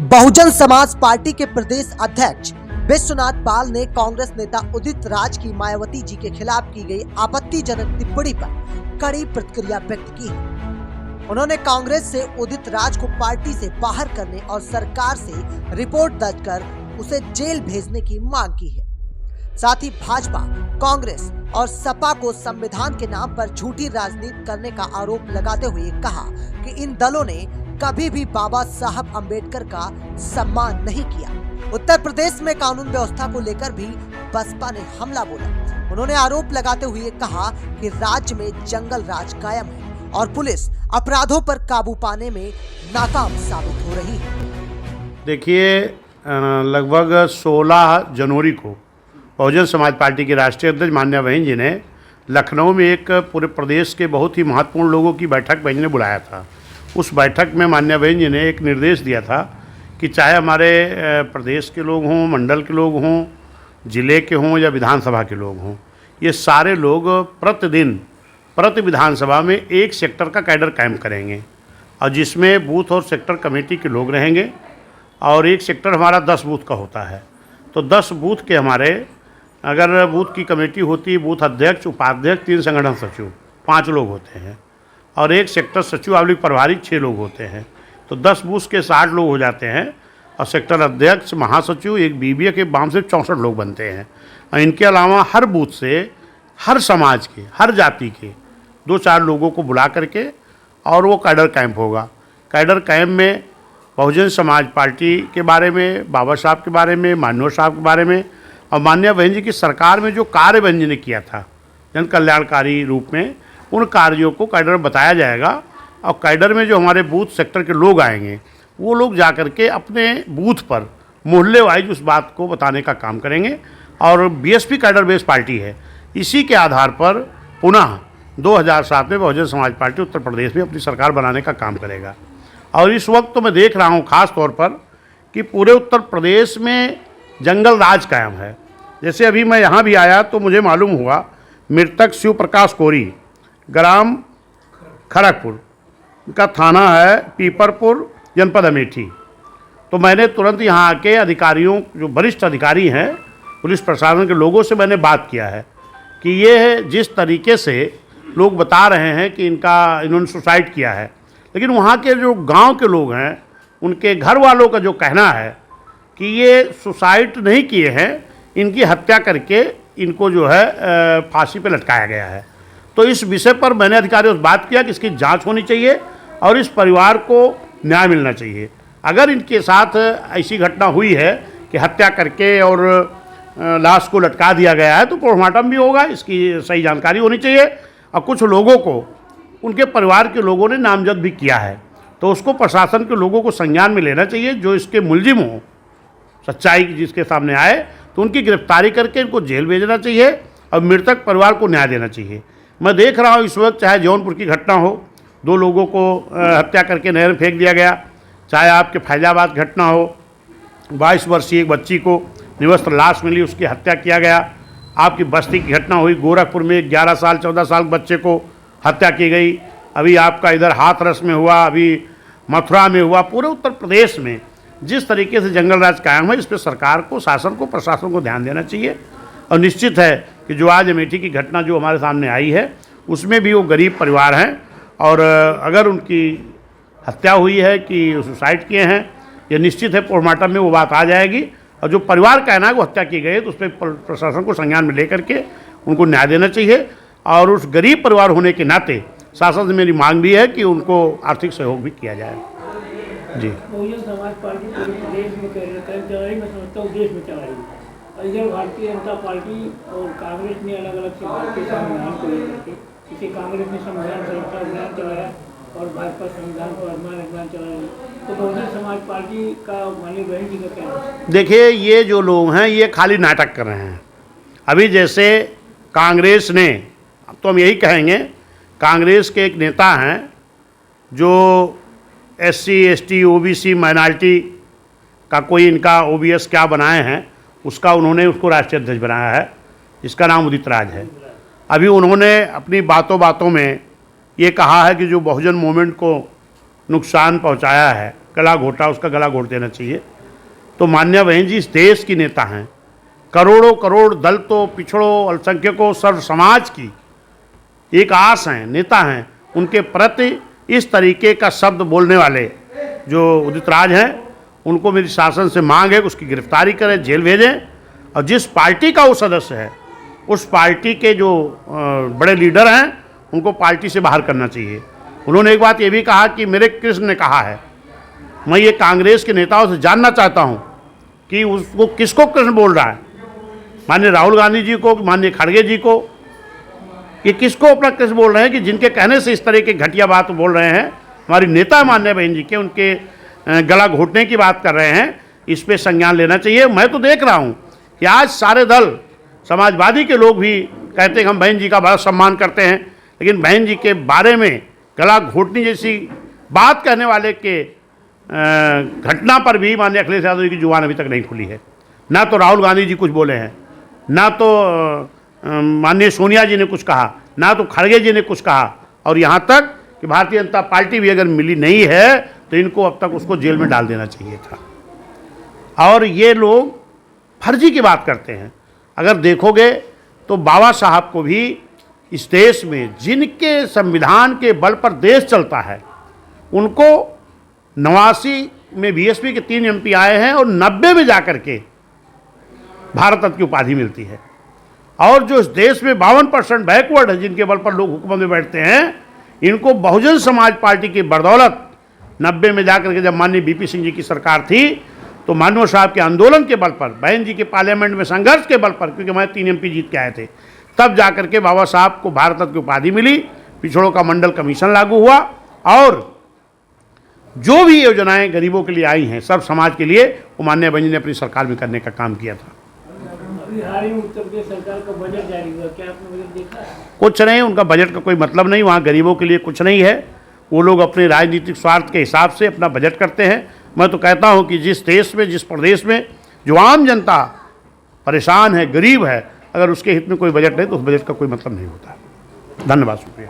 Bahujan Samaj party के प्रदेश अध्यक्ष विश्वनाथ पाल ने कांग्रेस नेता उदित राज की मायावती जी के खिलाफ की गई आपत्तिजनक टिप्पणी पर कड़ी प्रतिक्रिया व्यक्त की है। उन्होंने कांग्रेस से उदित राज को पार्टी से बाहर करने और सरकार से रिपोर्ट दर्ज कर उसे जेल भेजने की मांग की है। साथ ही भाजपा, कांग्रेस और सपा को संविधान के नाम पर झूठी राजनीति करने का आरोप लगाते हुए कहा कि इन दलों ने कभी भी बाबा साहब अंबेडकर का सम्मान नहीं किया। उत्तर प्रदेश में कानून व्यवस्था को लेकर भी बसपा ने हमला बोला। उन्होंने आरोप लगाते हुए कहा कि राज्य में जंगल राज कायम है और पुलिस अपराधों पर काबू पाने में नाकाम साबित हो रही है। देखिए, लगभग 16 जनवरी को बहुजन समाज पार्टी के राष्ट्रीय अध्यक्ष मान्या बहन जी ने लखनऊ में एक पूरे प्रदेश के बहुत ही महत्वपूर्ण लोगों की बैठक बहन ने बुलाया था। उस बैठक में मान्या बहन जी ने एक निर्देश दिया था कि चाहे हमारे प्रदेश के लोग हों, मंडल के लोग हों, ज़िले के हों या विधानसभा के लोग हों, ये सारे लोग प्रतिदिन प्रति विधानसभा में एक सेक्टर का कैडर कायम करेंगे और जिसमें बूथ और सेक्टर कमेटी के लोग रहेंगे और एक सेक्टर हमारा 10 बूथ का होता है। तो 10 बूथ के हमारे, अगर बूथ की कमेटी होती, बूथ अध्यक्ष, उपाध्यक्ष, 3 संगठन सचिव, 5 लोग होते हैं और एक सेक्टर सचिव आवलिक प्रभारी 6 लोग होते हैं। तो 10 बूथ के 60 लोग हो जाते हैं और सेक्टर अध्यक्ष, महासचिव, एक बीबीए के बाम से 64 लोग बनते हैं। और इनके अलावा हर बूथ से हर समाज के, हर जाति के 2-4 लोगों को बुला करके और वो कैडर कैंप होगा। कैडर कैंप में बहुजन समाज पार्टी के बारे में, बाबा साहब के बारे में, मान्यवर साहब के बारे में और मान्या बहन जी की सरकार में जो कार्य बहन जी ने किया था जन कल्याणकारी रूप में, उन कार्यों को कैडर में बताया जाएगा। और कैडर में जो हमारे बूथ सेक्टर के लोग आएंगे वो लोग जा कर के अपने बूथ पर मोहल्ले वाइज उस बात को बताने का काम करेंगे। और बीएसपी कैडर बेस्ड पार्टी है, इसी के आधार पर पुनः 2007 में बहुजन समाज पार्टी उत्तर प्रदेश में अपनी सरकार बनाने का काम करेगा। और इस वक्त तो मैं देख रहा हूँ ख़ास तौर पर कि पूरे उत्तर प्रदेश में जंगल राज कायम है। जैसे अभी मैं यहाँ भी आया तो मुझे मालूम हुआ मृतक शिव प्रकाश कोरी, ग्राम खड़गपुर का थाना है पीपरपुर, जनपद अमेठी। तो मैंने तुरंत यहाँ आके अधिकारियों, जो वरिष्ठ अधिकारी हैं पुलिस प्रशासन के लोगों से मैंने बात किया है कि ये जिस तरीके से लोग बता रहे हैं कि इन्होंने सुसाइड किया है, लेकिन वहाँ के जो गांव के लोग हैं उनके घर वालों का जो कहना है कि ये सुसाइड नहीं किए हैं, इनकी हत्या करके इनको जो है फांसी पे लटकाया गया है। तो इस विषय पर मैंने अधिकारियों से बात किया कि इसकी जांच होनी चाहिए और इस परिवार को न्याय मिलना चाहिए। अगर इनके साथ ऐसी घटना हुई है कि हत्या करके और लाश को लटका दिया गया है तो पोस्टमार्टम भी होगा, इसकी सही जानकारी होनी चाहिए। और कुछ लोगों को उनके परिवार के लोगों ने नामजद भी किया है, तो उसको प्रशासन के लोगों को संज्ञान में लेना चाहिए। जो इसके मुलजिम हों, सच्चाई जिसके सामने आए तो उनकी गिरफ्तारी करके इनको जेल भेजना चाहिए और मृतक परिवार को न्याय देना चाहिए। मैं देख रहा हूँ इस वक्त चाहे जौनपुर की घटना हो, 2 लोगों को हत्या करके नहर में फेंक दिया गया, चाहे आपके फैजाबाद घटना हो, 22 वर्षीय एक बच्ची को निवस्त्र लाश मिली, उसकी हत्या किया गया, आपकी बस्ती की घटना हुई, गोरखपुर में 11 साल 14 साल के बच्चे को हत्या की गई, अभी आपका इधर हाथरस में हुआ, अभी मथुरा में हुआ। पूरे उत्तर प्रदेश में जिस तरीके से जंगल राज कायम है, इस पर सरकार को, शासन को, प्रशासन को ध्यान देना चाहिए। और निश्चित है कि जो आज अमेठी की घटना जो हमारे सामने आई है उसमें भी वो गरीब परिवार हैं और अगर उनकी हत्या हुई है कि सुसाइड किए हैं, ये निश्चित है पोस्टमार्टम में वो बात आ जाएगी। और जो परिवार का है ना वो हत्या की गई है तो उस पर प्रशासन को संज्ञान में लेकर के उनको न्याय देना चाहिए। और उस गरीब परिवार होने के नाते शासन से मेरी मांग भी है कि उनको आर्थिक सहयोग भी किया जाए। जी, बहुजन समाज पार्टी पूरे प्रदेश में चला रही, मैं समझता हूँ देश में चला रही है। और इधर भारतीय जनता पार्टी और कांग्रेस ने अलग अलग से भारतीय संविधान को लेकर के, इसे कांग्रेस ने संविधान सुरक्षा अभियान चलाया और भाजपा संविधान पर अभियान चला रही। तो बहुजन समाज पार्टी का माननीय बहन जी का क्या है? देखिए, ये जो लोग हैं ये खाली नाटक कर रहे हैं। अभी जैसे कांग्रेस ने, तो हम यही कहेंगे, कांग्रेस के एक नेता हैं जो SC ST OBC माइनॉरिटी का कोई इनका OBS क्या बनाए हैं, उसको राष्ट्रीय अध्यक्ष बनाया है, जिसका नाम उदित राज है। अभी उन्होंने अपनी बातों में ये कहा है कि जो बहुजन मूवमेंट को नुकसान पहुंचाया है गला घोटा, उसका गला घोट देना चाहिए। तो मान्य बहन जी इस देश की नेता हैं, करोड़ों करोड़ दलितों, पिछड़ों, अल्पसंख्यकों, सर्व समाज की एक आस हैं, नेता हैं। उनके प्रति इस तरीके का शब्द बोलने वाले जो उदित राज हैं, उनको मेरी शासन से मांग है कि उसकी गिरफ्तारी करें, जेल भेजें। और जिस पार्टी का वो सदस्य है, उस पार्टी के जो बड़े लीडर हैं, उनको पार्टी से बाहर करना चाहिए। उन्होंने एक बात ये भी कहा कि मेरे कृष्ण ने कहा है। मैं ये कांग्रेस के नेताओं से जानना चाहता हूँ कि उसको किसको कृष्ण बोल रहा है, माननीय राहुल गांधी जी को, माननीय खड़गे जी को, ये किसको अपना कृष्ण बोल रहे हैं कि जिनके कहने से इस तरह की घटिया बात बोल रहे हैं। हमारी नेता मान्य बहन जी के उनके गला घोटने की बात कर रहे हैं, इस पे संज्ञान लेना चाहिए। मैं तो देख रहा हूँ कि आज सारे दल, समाजवादी के लोग भी कहते हैं हम बहन जी का बड़ा सम्मान करते हैं, लेकिन बहन जी के बारे में गला घोटने जैसी बात कहने वाले के घटना पर भी माननीय अखिलेश यादव जी की जुबान अभी तक नहीं खुली है। ना तो राहुल गांधी जी कुछ बोले हैं, ना तो माननीय सोनिया जी ने कुछ कहा, ना तो खड़गे जी ने कुछ कहा, और यहाँ तक कि भारतीय जनता पार्टी भी अगर मिली नहीं है तो इनको अब तक उसको जेल में डाल देना चाहिए था। और ये लोग फर्जी की बात करते हैं। अगर देखोगे तो बाबा साहब को भी इस देश में जिनके संविधान के बल पर देश चलता है, उनको 89 में बीएसपी के 3 एमपी आए हैं और 90 में जाकर के भारत रत्न की उपाधि मिलती है। और जो इस देश में 52% बैकवर्ड है, जिनके बल पर लोग हुकूमत में बैठते हैं, इनको बहुजन समाज पार्टी की बदौलत 90 में जाकर के जब माननीय बीपी सिंह जी की सरकार थी, तो मानव साहब के आंदोलन के बल पर, बहन जी के पार्लियामेंट में संघर्ष के बल पर, क्योंकि हमारे 3 एमपी जीत के आए थे, तब जाकर के बाबा साहब को भारत रत्न की उपाधि मिली, पिछड़ों का मंडल कमीशन लागू हुआ, और जो भी योजनाएं गरीबों के लिए आई हैं, सब समाज के लिए, वो माननीय बहन जी ने अपनी सरकार में करने का काम किया था। अभी हाल ही में उत्तर प्रदेश सरकार का बजट जारी हुआ, क्या आपने बजट देखा है? कुछ नहीं, उनका बजट का कोई मतलब नहीं, वहाँ गरीबों के लिए कुछ नहीं है। वो लोग अपने राजनीतिक स्वार्थ के हिसाब से अपना बजट करते हैं। मैं तो कहता हूँ कि जिस देश में, जिस प्रदेश में जो आम जनता परेशान है, गरीब है, अगर उसके हित में कोई बजट नहीं तो उस बजट का कोई मतलब नहीं होता। धन्यवाद, शुक्रिया।